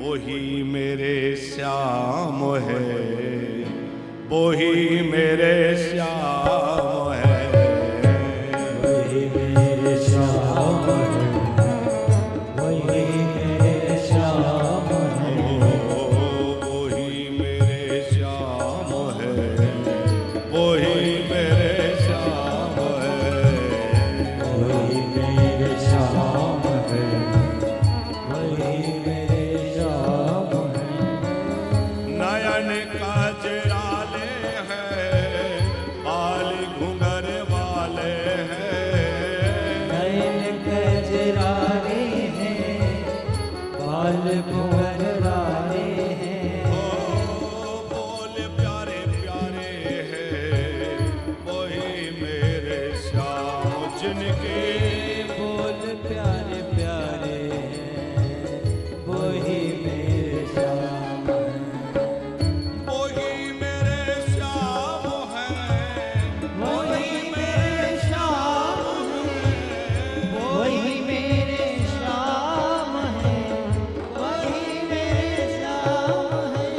वही मेरे श्याम है, वही मेरे श्याम है, वही मेरे श्याम है, वही मेरे श्याम है, वही मेरे श्याम है, वही मेरे श्याम है, वही मेरे श्याम है, वही मेरे श्याम है। नयन काजराले हैं, बाल घुंघर वाले हैं, नयन कजरारे हैं, बाल घुंघर वाले हैं, बोल प्यारे प्यारे हैं, वही मेरे श्याम जिनके बोल प्यारे प्यारे हैं, वही मेरे श्याम है, वही मेरे श्याम है, वही मेरे श्याम है, वही मेरे श्याम है, वही मेरे श्याम है।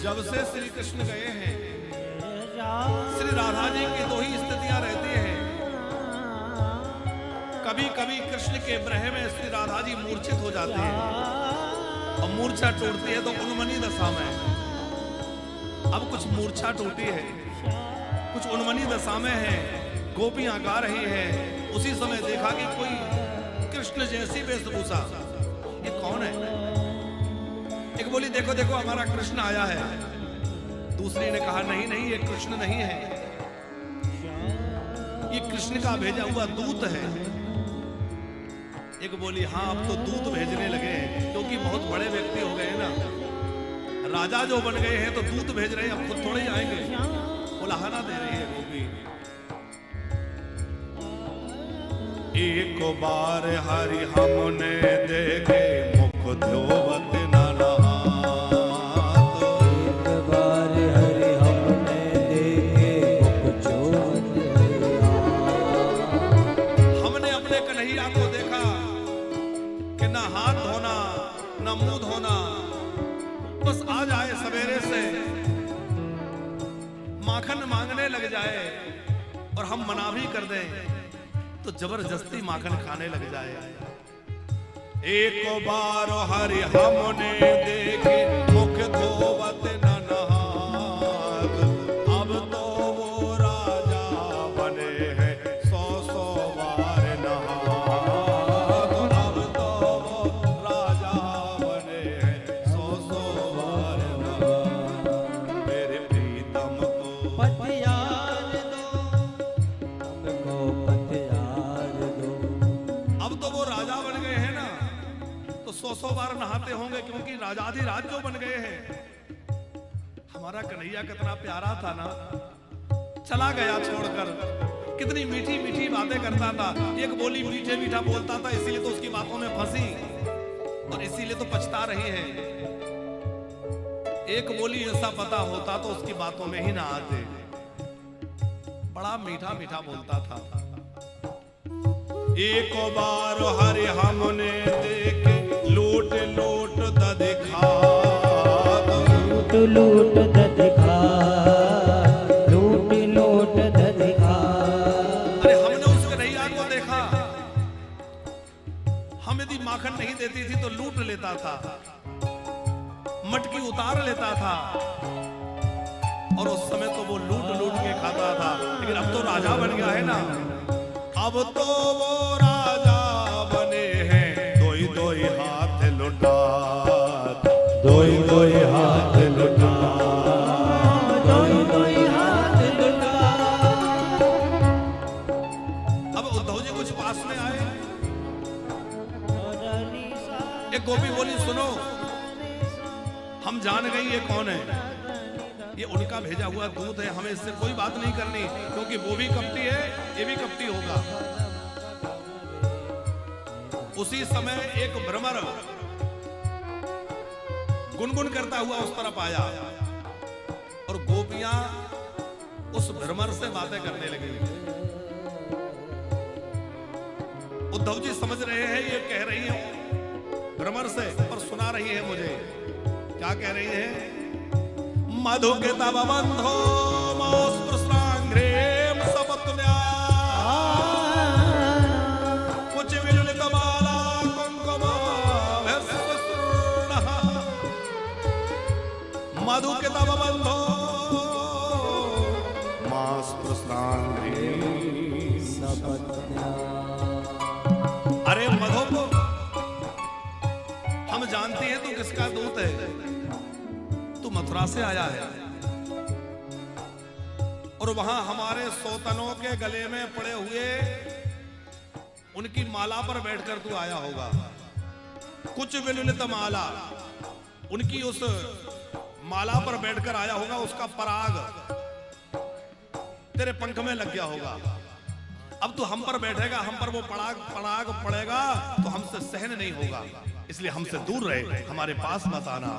जब से श्री कृष्ण गए हैं, श्री राधा जी की दो ही स्थितियां रहती हैं। कभी कभी कृष्ण के ब्रह में श्री राधा जी मूर्छित हो जाते हैं और मूर्छा टूटती है तो उन्मनी दशा में। अब कुछ मूर्छा टूटी है, कुछ उन्मनी दशा में है, गोपियां गा रही हैं। उसी समय देखा कि कोई कृष्ण जैसी वेशभूषा, ये कौन है? एक बोली देखो देखो हमारा कृष्ण आया है। दूसरी ने कहा नहीं नहीं ये कृष्ण नहीं है, ये कृष्ण का भेजा हुआ दूत है। एक बोली हाँ अब तो दूत भेजने लगे हैं, क्योंकि बहुत बड़े व्यक्ति हो गए ना, राजा जो बन गए हैं तो दूत भेज रहे हैं, अब खुद थोड़े ही आएंगे। बुलाना दे रही है गोपी। एक बार हरि हमने देखे मुख ध्योवत मुंह धोना, बस आ जाए सवेरे से माखन मांगने लग जाए और हम मना भी कर दें तो जबरदस्ती माखन खाने लग जाए। एक बार हरि हमने देखे मुख धोवत न नहात, अब तो वो राजा बने हैं 100 बार नहात, अब तो वो राजा बने हैं 100 बार नहात। मेरे प्रीतम को पथियार दो, हमको पथियार दो। अब तो वो राजा बन गए हैं ना, तो 100 बार नहाते होंगे, क्योंकि राजाधिराज जो बन गए हैं। हमारा कन्हैया कितना प्यारा था ना, चला गया छोड़कर, कितनी मीठी मीठी बातें करता था। एक बोली मीठे मीठा बोलता था, इसीलिए तो उसकी बातों में फंसी और इसीलिए तो पछता रही है। एक बोली ऐसा पता होता तो उसकी बातों में ही ना आते। बड़ा मीठा मीठा बोलता था। एक बार हरि हमने देखे लूट लूट दधिखात, लूट लूट दधिखात, लूट लूट दधिखात। अरे हमने उस कन्हैया को देखा, हम यदि माखन नहीं देती थी तो लूट लेता था, मटकी उतार लेता था, और उस समय तो वो लूट लूट के खाता था। लेकिन अब तो राजा बन गया है ना, अब तो वो राजा बने हैं, दो ही हाथ लुटा, दो दोई दोई हाथ लुटा, दोई दोई हाथ लुटा। अब उद्धव जी कुछ पास में आए, एक गोपी बोली सुनो, हम जान गई ये कौन है, ये उनका भेजा हुआ दूत है, हमें इससे कोई बात नहीं करनी, क्योंकि वो भी कपटी है, ये भी कपटी होगा। उसी समय एक भ्रमर गुनगुन करता हुआ उस तरफ आया और गोपियां उस भ्रमर से बातें करने लगी। उद्धव जी समझ रहे हैं ये कह रही है भ्रमर से, और सुना रही है मुझे। क्या कह रही है? मधु के तव बंधो मौस्पृश्रांघ्रेम सपत्न्या, कुछ विलुलित माला कुंकुमाभ्यस्पूर्णः, मधु के तव बंधो मौस्पृश्रांघ्रेम सपत्न्या। अरे मधु को हम जानते हैं तू किसका दूत है, तू मथुरा से आया है और वहां हमारे सौतनों के गले में पड़े हुए उनकी माला पर बैठकर तू आया होगा। कुछ विलुलित माला, उनकी उस माला पर बैठकर आया होगा, उसका पराग तेरे पंख में लग गया होगा। अब तू हम पर बैठेगा, हम पर वो पराग पड़ेगा तो हमसे सहन नहीं होगा, इसलिए हमसे दूर रहे, हमारे पास मत आना।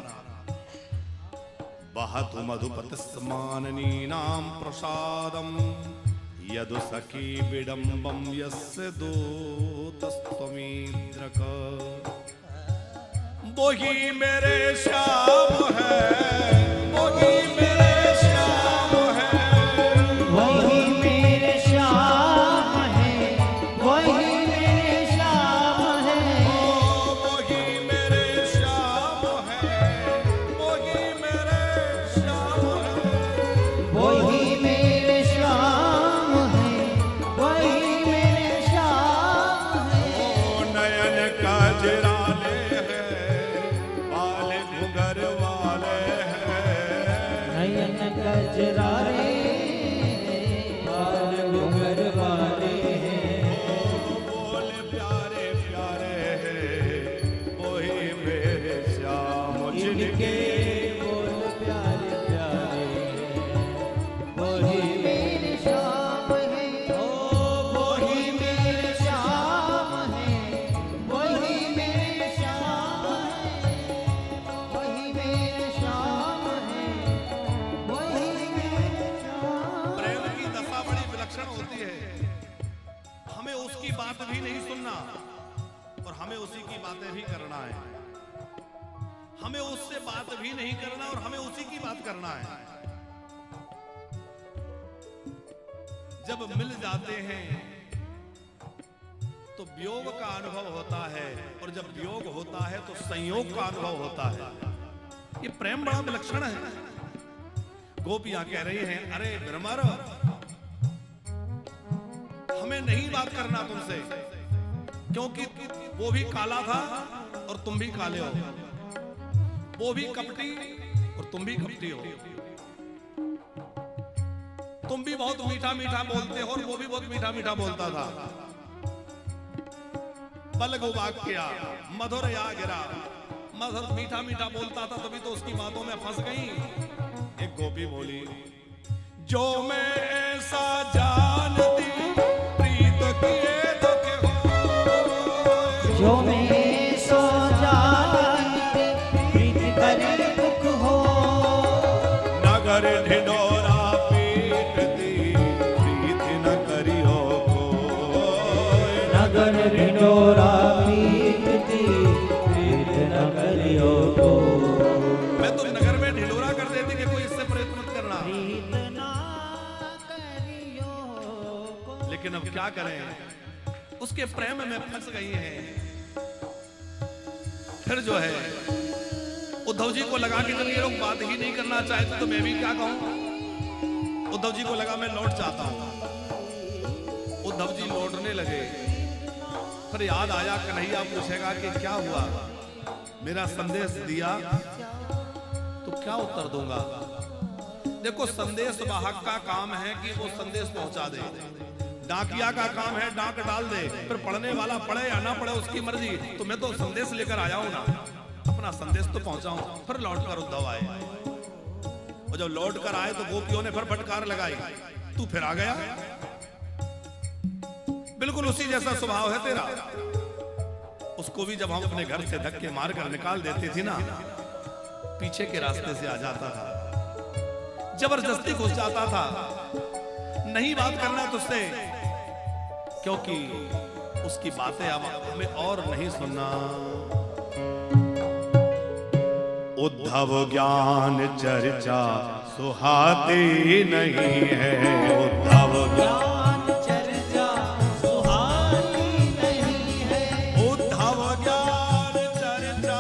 बहतु मधुपति समाननीनां प्रसादम यदु सखी विडंबम यस्य दूतस्त्वमीन्द्रक। वो ही मेरे श्याम है, वो ही मेरे श्याम है, वही मेरे श्याम है, वही मेरे श्याम है, वो ही मेरे श्याम है, वो ही मेरे श्याम है, वही मेरे श्याम है, वही मेरे श्याम है। ओ नयन काजराले हैं, बाल घुंघर वाले हैं, नयन कजरारे बाल घुंघर वाले हैं, बोल प्यारे प्यारे हैं, वही मेरे श्याम इनके जिनके बोल प्यारे प्यारे हैं, वही मेरे श्याम है, ओ वही मेरे श्याम है, वही मेरे श्याम है, वही मेरे श्याम है, वही मेरे श्याम। प्रेम की दशा बड़ी विलक्षण होती है। हमें उसकी बात भी नहीं सुनना और हमें उसी की बातें भी करना है। हमें उससे बात भी नहीं करना और हमें उसी की बात करना है। जब मिल जाते हैं तो वियोग का अनुभव होता है और जब वियोग होता है तो संयोग का अनुभव होता है। ये प्रेम बड़ा विलक्षण है। गोपियां कह रही हैं, अरे भ्रमर, हमें नहीं बात करना तुमसे, क्योंकि वो भी काला था और तुम भी काले हो, वो भी कपटी और तुम भी कपटी हो, तुम भी बहुत मीठा मीठा बोलते हो और वो भी बहुत मीठा मीठा बोलता था। पलक उबाग किया, मधुर या गिरा, मधुर मीठा मीठा बोलता था, तभी तो उसकी बातों में फंस गई। एक गोपी बोली, जो मैं ऐसा जानती प्रीत किए तो के हो, जो मैं सो जानती प्रीत करे दुख हो, नगर ढिंढोरा पीटती प्रीत न करियो कोई। नगर ढिंढोरा पीटती प्रीत न करियो को। मैं तो नगर में ढिंढोरा कर देती कि कोई इससे प्रेत मत करना, प्रीत ना करियो को। लेकिन अब क्या करें, उसके प्रेम में फंस गई हैं। फिर जो है उद्धव जी को लगा कि जब ये लोग बात ही नहीं करना चाहते तो मैं भी क्या कहूं। उद्धव जी को लगा मैं लौट जाता हूं। उद्धव जी लौटने लगे, फिर याद आया कन्हैया पूछेगा कि क्या हुआ, मेरा संदेश दिया क्या उत्तर दूंगा? देखो, संदेश वाहक का काम है कि वो संदेश पहुंचा दे, डाकिया का काम है डाक डाल दे, फिर पढ़ने वाला पढ़े या ना पढ़े उसकी मर्जी। तो मैं तो संदेश लेकर आया हूं ना, अपना संदेश तो पहुंचाऊं। फिर लौट कर उद्धव आए, और जब लौट कर आए तो गोपियों ने फिर फटकार लगाई, तू फिर आ गया। बिल्कुल उसी जैसा स्वभाव है तेरा। उसको भी जब हम अपने घर से धक्के मार कर निकाल देते थे ना, पीछे के रास्ते से आ जाता था, जबरदस्ती घुस जाता था, नहीं बात करना तुझसे, क्योंकि उसकी बातें अब हमें और नहीं सुनना। उद्धव ज्ञान चर्चा सुहाती नहीं है, उद्धव ज्ञान चर्चा सुहाती नहीं है, उद्धव ज्ञान चर्चा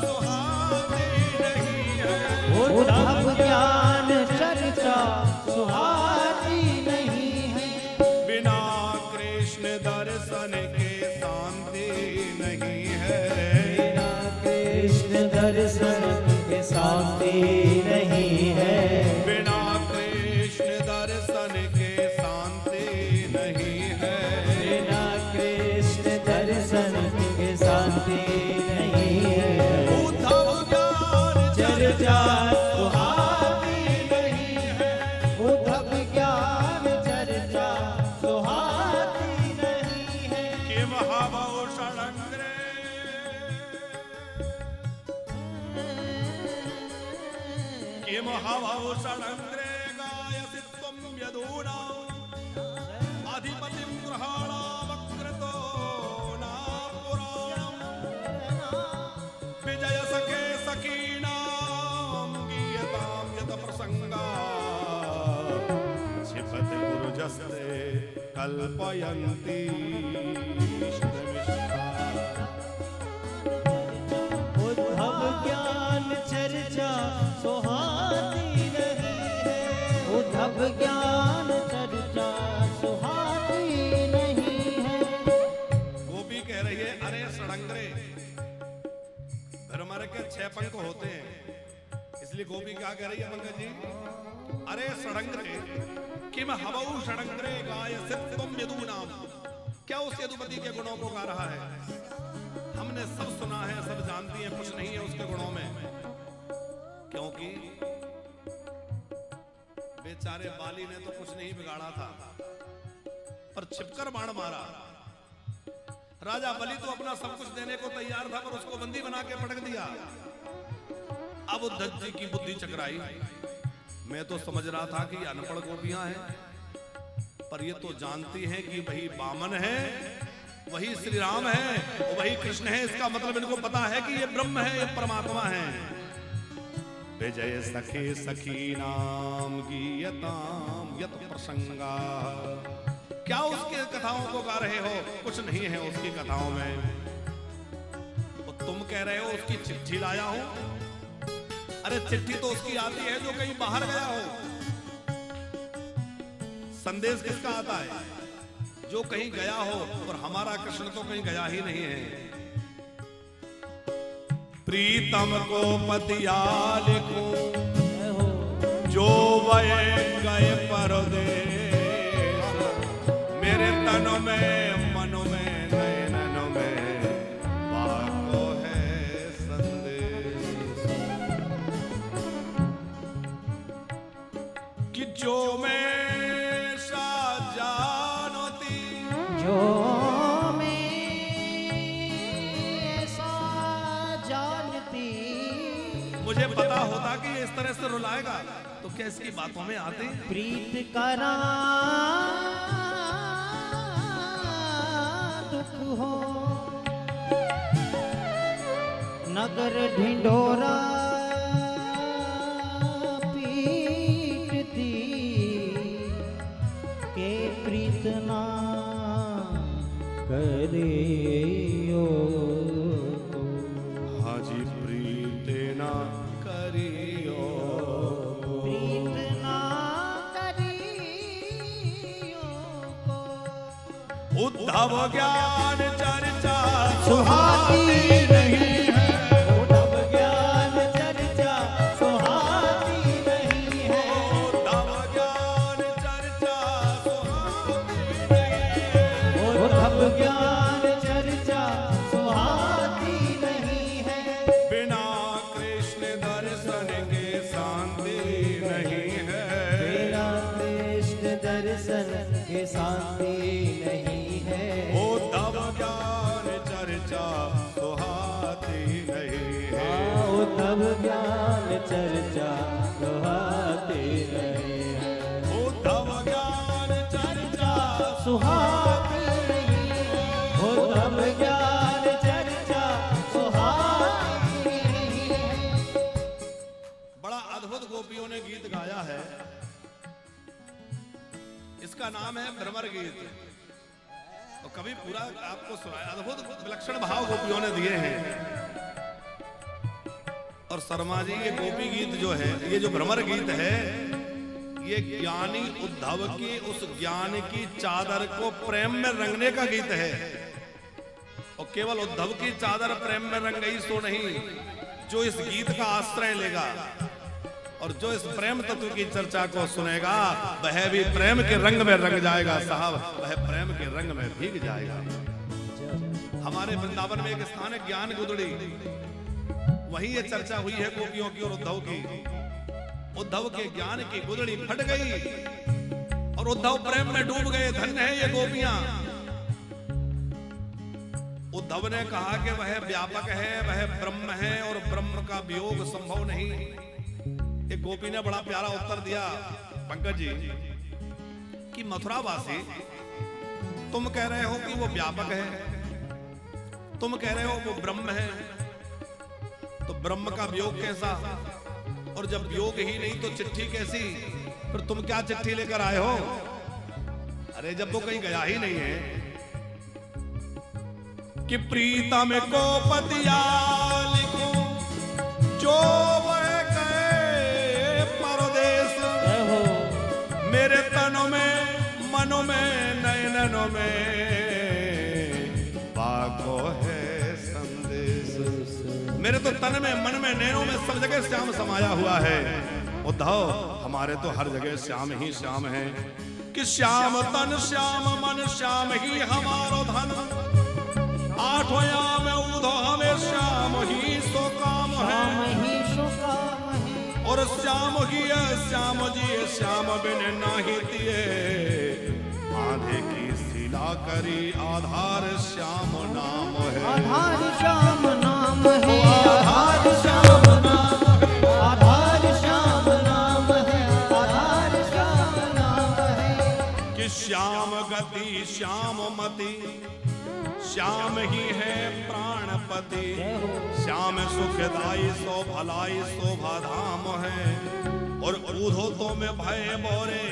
सुहाती नहीं है, उद्धव ज्ञान चर्चा सुहाती नहीं है, बिना कृष्ण दर्शन के शांति नहीं है, बिना कृष्ण दर्शन के शांति नहीं है, बिना कृष्ण दर्शन के शांति नहीं है, बिना कृष्ण दर्शन के शांति नहीं है, उद्धव ज्ञान चर्चा सुहाती नहीं है, उद्धव ज्ञान चर्चा सुहाती नहीं है, किम हवौ षडङ्ग्रे किम हवौ षडङ्ग्रे गायसि त्वं यदूना अधिपतिं ग्रहाणामकृतो न पुराणम् विजय सखे सखीनां गीयतां यत प्रसंगा क्षिपति पुरुजस्ते कल्पयन्ति उद्धव ज्ञान चर्चा सुहाती नहीं है, उद्धव ज्ञान चर्चा सुहाती नहीं है। गोपी कह रही है, अरे षडंगरे, हमारे के 6 पंख होते हैं, इसलिए गोपी क्या कह रही है पंकज जी? अरे षडंगरे, किम हवौ षडंगरे गायसि त्वं यदूनाम, क्या उस यदुपति के गुणों को गा रहा है? हमने सब सुना है, सब जानती हैं, कुछ नहीं है उसके गुणों में, क्योंकि बेचारे बाली ने तो कुछ नहीं बिगाड़ा था, पर छिपकर बाण मारा। राजा बलि तो अपना सब कुछ देने को तैयार था, पर उसको बंदी बना के पटक दिया। अब उद्धव जी की बुद्धि चकराई। मैं तो समझ रहा था कि अनपढ़ गोपियां हैं, पर ये तो जानती हैं कि वही वामन है, वही श्री राम है, वही कृष्ण है। इसका मतलब इनको पता है कि ये ब्रह्म है, ये परमात्मा है। विजय सखे सखी नाम गीयताम यत प्रसंगा, क्या उसके कथाओं को गा रहे हो? कुछ नहीं है उसकी कथाओं में। और तुम कह रहे हो उसकी चिट्ठी लाया हूं। अरे चिट्ठी तो उसकी आती है जो कहीं बाहर गया हो। संदेश किसका आता है? जो कहीं गया हो, और हमारा कृष्ण तो कहीं गया ही नहीं है। प्रीतम को पतिया लिखो जो वये गए परदेश, मेरे तन में मन में नयन में बाको है संदेश, कि जो मैं सा जानती, जो मैं सा जानती, मुझे पता होता कि ये इस तरह से रुलाएगा, तो क्या इसकी बातों में आते? प्रीत करा दुख हो, नगर ढिंढोरा पीटती, के प्रीत ना करियो, हाजी प्रीत ना करियो, प्रीत ना करियो को। उद्धव ज्ञान चर्चा सुहाती नहीं है, उद्धव ज्ञान चर्चा सुहाती दर्शन के शांति नहीं है। बिना कृष्ण दर्शन के शांति नहीं है। उद्धव ज्ञान चर्चा सुहाती नहीं है। उद्धव ज्ञान चर्चा सुहाती नहीं है। उद्धव ज्ञान चर्चा सुहाती नहीं है। उद्धव ज्ञान चर्चा सुहाती नहीं है। बड़ा अद्भुत गोपियों ने गीत गाया है। इसका नाम है भ्रमर गीत। तो कभी पूरा आपको सुनाया। अद्भुत विलक्षण भाव गोपियों ने दिए हैं। और शर्मा जी ये गोपी गीत जो है, ये जो भ्रमर गीत है, ये ज्ञानी उद्धव की उस ज्ञान की चादर को प्रेम में रंगने का गीत है। और केवल उद्धव की चादर प्रेम में रंग गई सो नहीं, जो इस गीत का आश्रय लेगा और जो इस प्रेम तत्व की चर्चा को सुनेगा, वह भी प्रेम के रंग में रंग जाएगा साहब, वह प्रेम के रंग में भीग जाएगा। हमारे वृंदावन में एक स्थान है ज्ञान गुदड़ी, वहीं ये चर्चा हुई है गोपियों की और उद्धव की। उद्धव के ज्ञान की गुदड़ी फट गई और उद्धव प्रेम में डूब गए। धन्य है ये गोपियां। उद्धव ने कहा कि वह व्यापक है, वह ब्रह्म है और ब्रह्म का वियोग संभव नहीं। एक गोपी ने बड़ा प्यारा उत्तर दिया पंकज जी कि मथुरावासी, तुम कह रहे हो कि वो व्यापक है, तुम कह रहे हो वो ब्रह्म है, तो ब्रह्म का वियोग कैसा? और जब वियोग ही नहीं तो चिट्ठी कैसी? फिर तुम क्या चिट्ठी लेकर आए हो? अरे जब वो कहीं गया ही नहीं है कि प्रीतम को पतिया लिखो जो वह गए परदेश, मेरे तनों में मनों में नयनों में बाको है संदेश। मेरे तो तन में मन में नैनों में सब जगह श्याम समाया हुआ है। उद्धव हमारे तो हर जगह श्याम ही श्याम है कि श्याम तन श्याम मन श्याम ही हमारो धन। आठों याम उधो हमें श्याम ही सो काम है। और श्याम ही श्याम जी श्याम बिन नाही दिए, आधे की सिला करी आधार श्याम नाम है। आधार श्याम नाम है। आधार श्याम नाम है। आधार श्याम नाम है। आधार श्याम नाम है। कि श्याम गति श्याम मति श्याम ही है प्राणपति। श्याम सुखदाई सो भलाई शोभा धाम है। और ऊधोतों में भय बोरे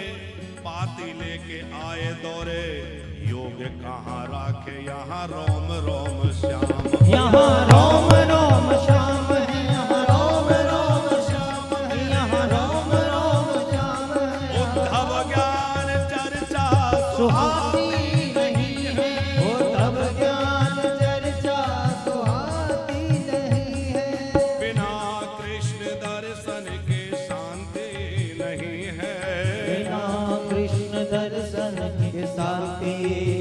पाती लेके आए दौरे। योग कहाँ राखे यहाँ रोम रोम श्याम। यहाँ रोम रोम श्याम है। यहाँ रोम रोम श्याम है। यहाँ रोम रोम श्याम है। उद्धव ज्ञान चर्चा सुहाती नहीं है। उद्धव ज्ञान चर्चा सुहाती नहीं है। बिना कृष्ण दर्शन के शांति नहीं है। बिना कृष्ण दर्शन के शांति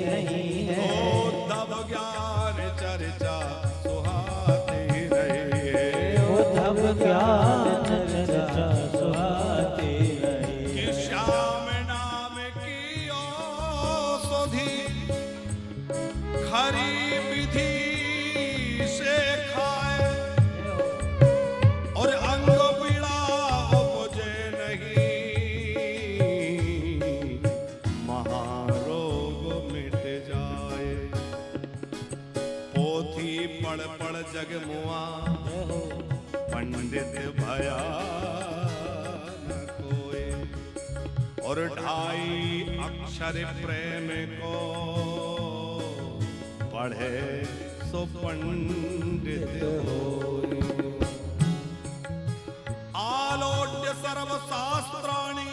नहीं है। उद्धव ज्ञान चर्चा सुहाती नहीं है। उद्धव ज्ञान चर्चा सुहाती नहीं है। कि श्याम नाम की औषधि खरी विधि से खाए। और अंग पीड़ा उपजे नहीं, महारोग मिट जाए। पोथी पढ़ पढ़ जग मुआ, पंडित भया न कोई। और ढाई अक्षर प्रेम को पढ़े सो पंडित होई। आलोट्य सर्व शास्त्राणि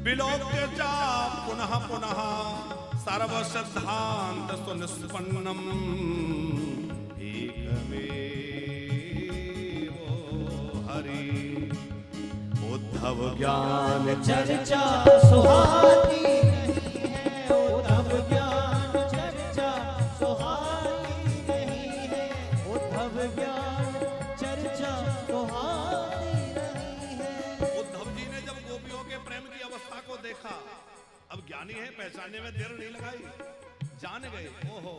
विलोक्य च पुनः पुनः सर्व सिद्धांत सुनिष्पन्नम एकमेव हरि। उद्धव ज्ञान चर्चा सुहाती नहीं है। उद्धव ज्ञान चर्चा सुहाती नहीं है। उद्धव ज्ञान चर्चा सुहाती अब ज्ञानी है, पहचानने में देर नहीं लगाई, जान गए। ओहो,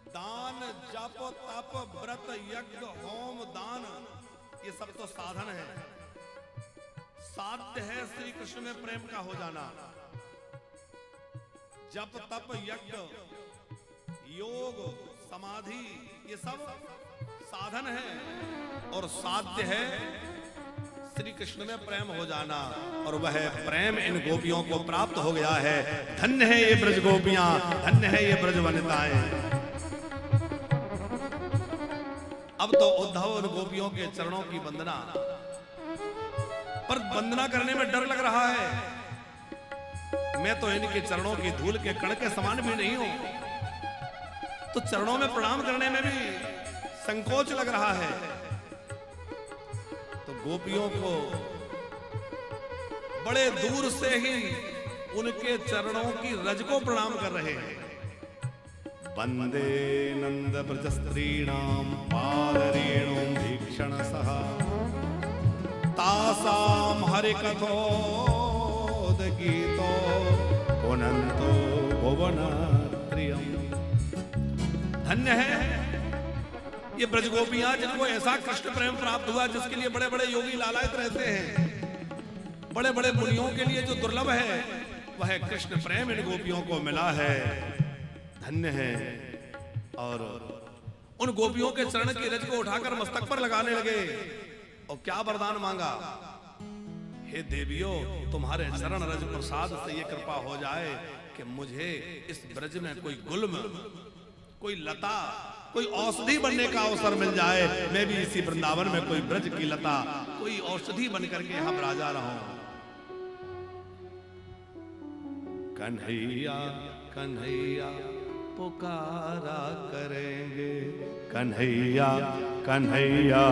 दान जप तप व्रत यज्ञ होम दान ये सब तो साधन है, साध्य है श्री कृष्ण में प्रेम का हो जाना। जप तप यज्ञ योग समाधि ये सब साधन है और साध्य है श्री कृष्ण में प्रेम हो जाना, और वह प्रेम इन गोपियों को प्राप्त हो गया है। धन्य है ये ब्रज गोपियां, धन्य है ये ब्रज वनिताएं। अब तो उद्धव और गोपियों के चरणों की वंदना, पर वंदना करने में डर लग रहा है। मैं तो इनके चरणों की धूल के कण के समान भी नहीं हूं, तो चरणों में प्रणाम करने में भी संकोच लग रहा है। तो गोपियों को बड़े दूर से ही उनके चरणों की रज को प्रणाम कर रहे हैं। वंदे नंद ब्रज स्त्रीणाम पादरेणुं भीक्षण सह तासाम हरि कथोद गीतो पुनंतो भुवन त्रियम। धन्य है ये ब्रज गोपियां जिनको ऐसा कृष्ण प्रेम प्राप्त हुआ, जिसके लिए बड़े बड़े योगी लालायित रहते हैं। बड़े बड़े मुनियों के लिए जो दुर्लभ है वह कृष्ण प्रेम इन गोपियों को मिला है। धन्य है। और उन गोपियों के चरण की रज को उठाकर मस्तक पर लगाने लगे और क्या वरदान मांगा, हे देवियों तुम्हारे चरण रज प्रसाद से ये कृपा हो जाए कि मुझे इस ब्रज में कोई गुल्म, कोई लता, कोई औषधि बनने का अवसर मिल जाए। मैं भी इसी वृंदावन में कोई ब्रज की लता, कोई औषधि बनकर के यहाँ राजा रहूं। कन्हैया कन्हैया पुकारा करेंगे, कन्हैया कन्हैया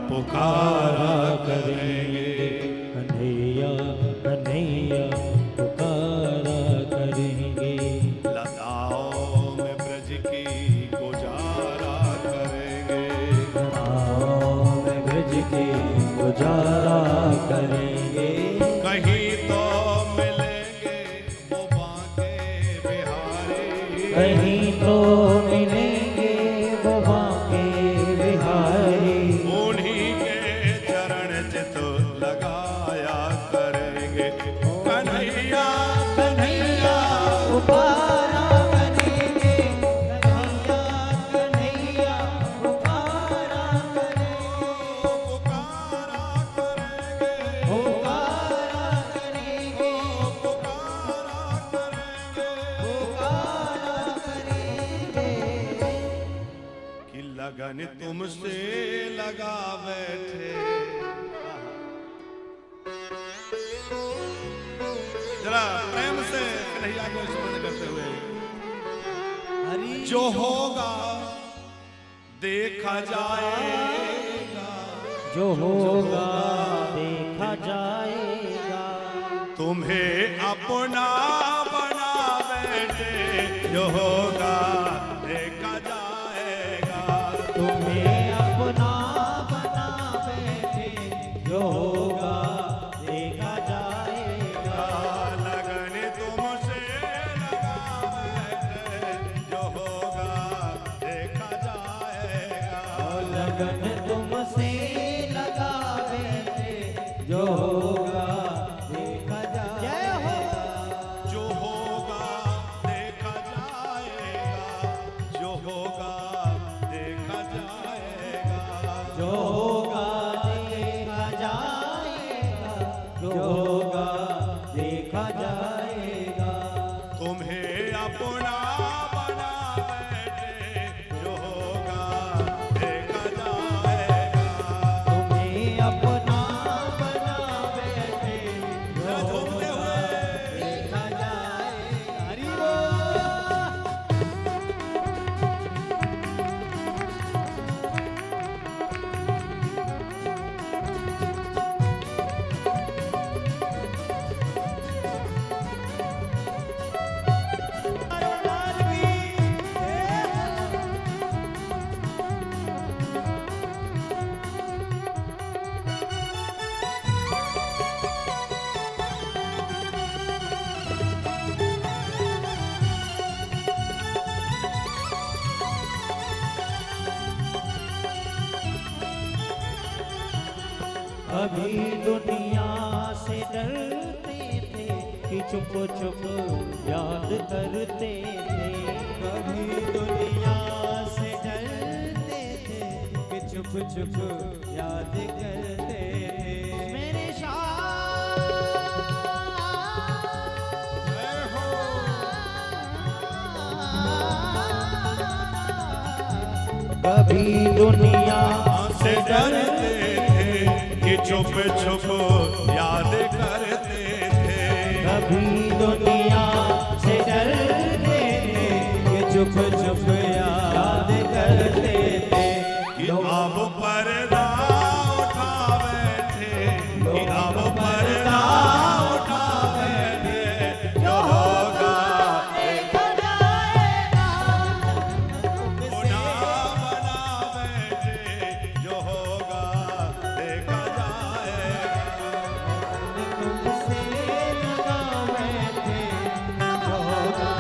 पुकारा करेंगे, कन्हैया कन्हैया पुकारा करेंगे। लताओं में ब्रज की गुजारा करेंगे, लताओं में ब्रज की गुजारा करेंगे। कहीं तो मिलेंगे वो बांके बिहारी, कहीं तो मिलेंगे वो बांके बिहारी। उन्हीं के चरण चित लगाया करेंगे, कन्हैया कन्हैया पुकारा करेंगे, कन्हैया कन्हैया पुकारा करेंगे, पुकारा करेंगे, पुकारा करेंगे, पुकारा करेंगे। पुकारा करेंगे। कि लगन तुमसे लगा बैठे। जरा प्रेम से कन्हैया को स्मरण करते हुए, हरि जो होगा देखा जाएगा, जो होगा देखा जाएगा। तुम्हें अपना बना बैठे, जो होगा देखा जाएगा। तुम्हें अपना बना बैठे, जो होगा देखा जाएगा। लगन तुमसे लगा बैठे, जो होगा देखा जाएगा। लगन तुमसे लगा बैठे, जो होगा देखा जाएगा। जो होगा देखा कभी दुनिया से डरते थे कि चुप चुप याद करते थे। कभी दुनिया से डरते थे कि चुप चुप याद करते थे। मेरे कभी दुनिया से डरते थे कि चुप चुप याद करते थे। कभी दुनिया से डरते थे कि चुप चुप याद करते थे। कि अब पर्दा उठा बैठे, कि अब पर्दा उठा बैठे, जो होगा देखा जाएगा, गुना बना बैठे, जो होगा देखा जाएगा। तुमसे लगा बैठे, जो होगा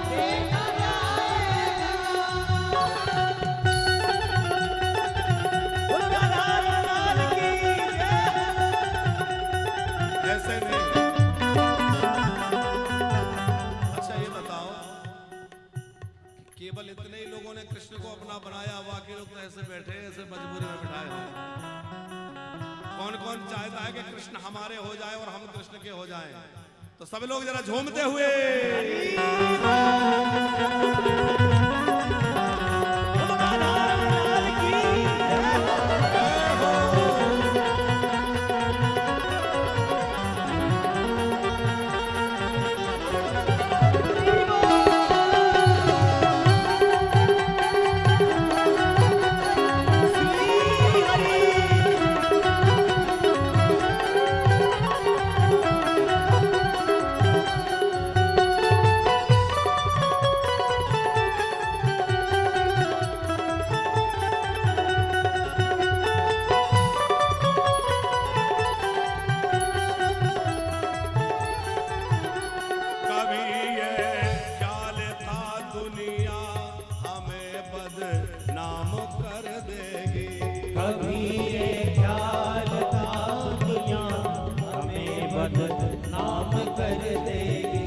देखा जाएगा। बोलो राधा लाल की जय। ऐसे नहीं। अच्छा ये बताओ कि केवल इतने ही लोगों ने कृष्ण को अपना बनाया, बाकी लोग तो ऐसे बैठे, ऐसे मजबूरी में बिठाए हैं। कौन कौन चाहता है कि कृष्ण हमारे हो जाए और हम कृष्ण के हो जाएं? तो सब लोग जरा झूमते हुए बोलो राधा लाल की जय। कभी ये ख्याल था दुनिया हमें बदनाम कर देगी। कभी ये ख्याल था दुनिया हमें बदनाम कर देगी।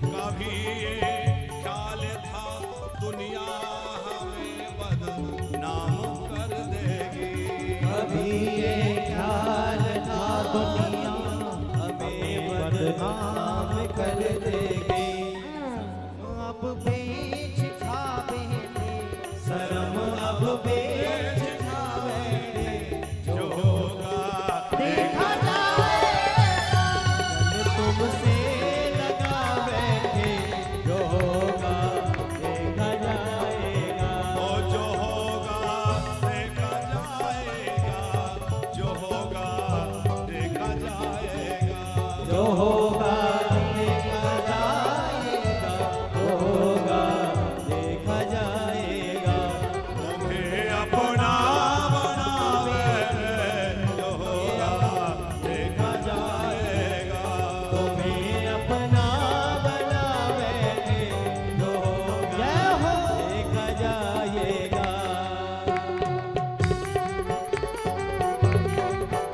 कभी ये ख्याल था दुनिया हमें बदनाम कर देगी। कभी ये ख्याल था दुनिया हमें बदनाम कर देगी। अब बेच खा बैठे शर्म, अब बेच खा बैठे, जो होगा देखा जाएगा। कल तुमसे लगा बैठे, जो होगा देखा जाएगा। वो जो होगा देखा जाएगा, जो होगा देखा जाएगा। जो होगा देखा जाएगा, जो होगा देखा जाएगा। तुम्हें अपना बनावे, जो होगा देखा जाएगा। तुम्हें अपना बना बैठे, जो होगा देखा जाएगा।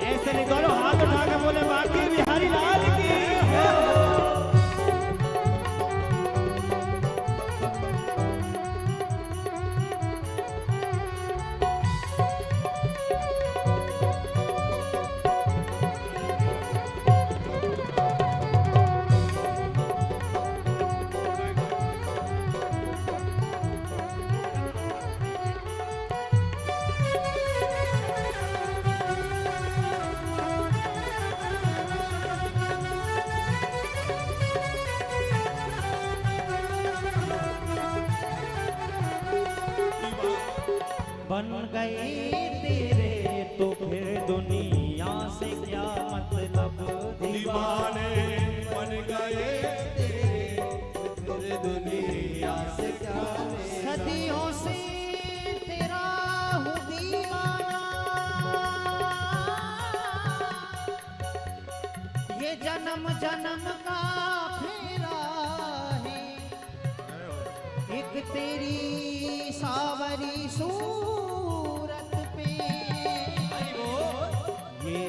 ऐसे नहीं, दोनों हाथ उठा के बोले बाकी बिहारी लाल की जय। बन गए तेरे तो फिर दुनिया से क्या मतलब। दीवाने बन गए तेरे, फिर दुनिया से क्या लेना। सदियों से तेरा हूँ दीवाना, ये जन्म जन्म का फेरा है। एक तेरी सावरी सूरत पे ये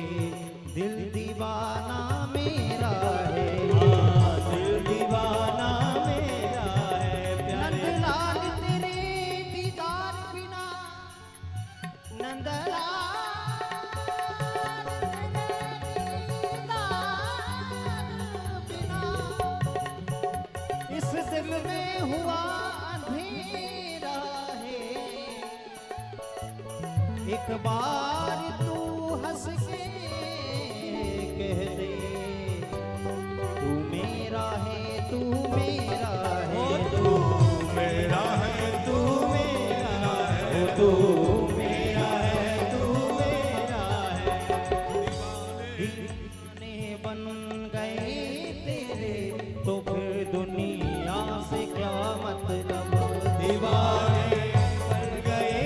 एक बार तू हंस के कह दे तू मेरा है तू मेरा है तू मेरा है तू मेरा है तू मेरा है तू मेरा है दीवाने बन गए तेरे तो फिर दुनिया से क्या मतलब दीवाने बन गए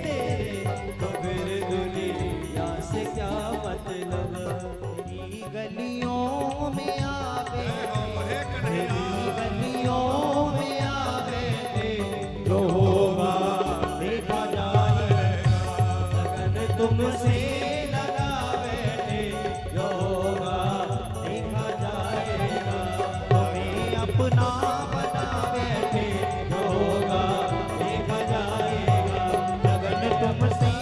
तेरे तो फिर दुनिया से क्या मतलब तेरी गलियों में आवे तेरी गलियों में आवे जो होगा देखा जाएगा लगन तुमसे लगा बैठे जो होगा देखा जाएगा तुम्हें अपना बना बैठे जो होगा देखा जाएगा लगन तुमसे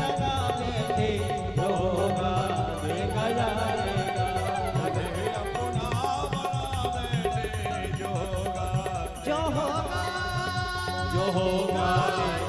लगा बैठे जो होगा देखा जाएगा अपना बना बैठे जो होगा जो होगा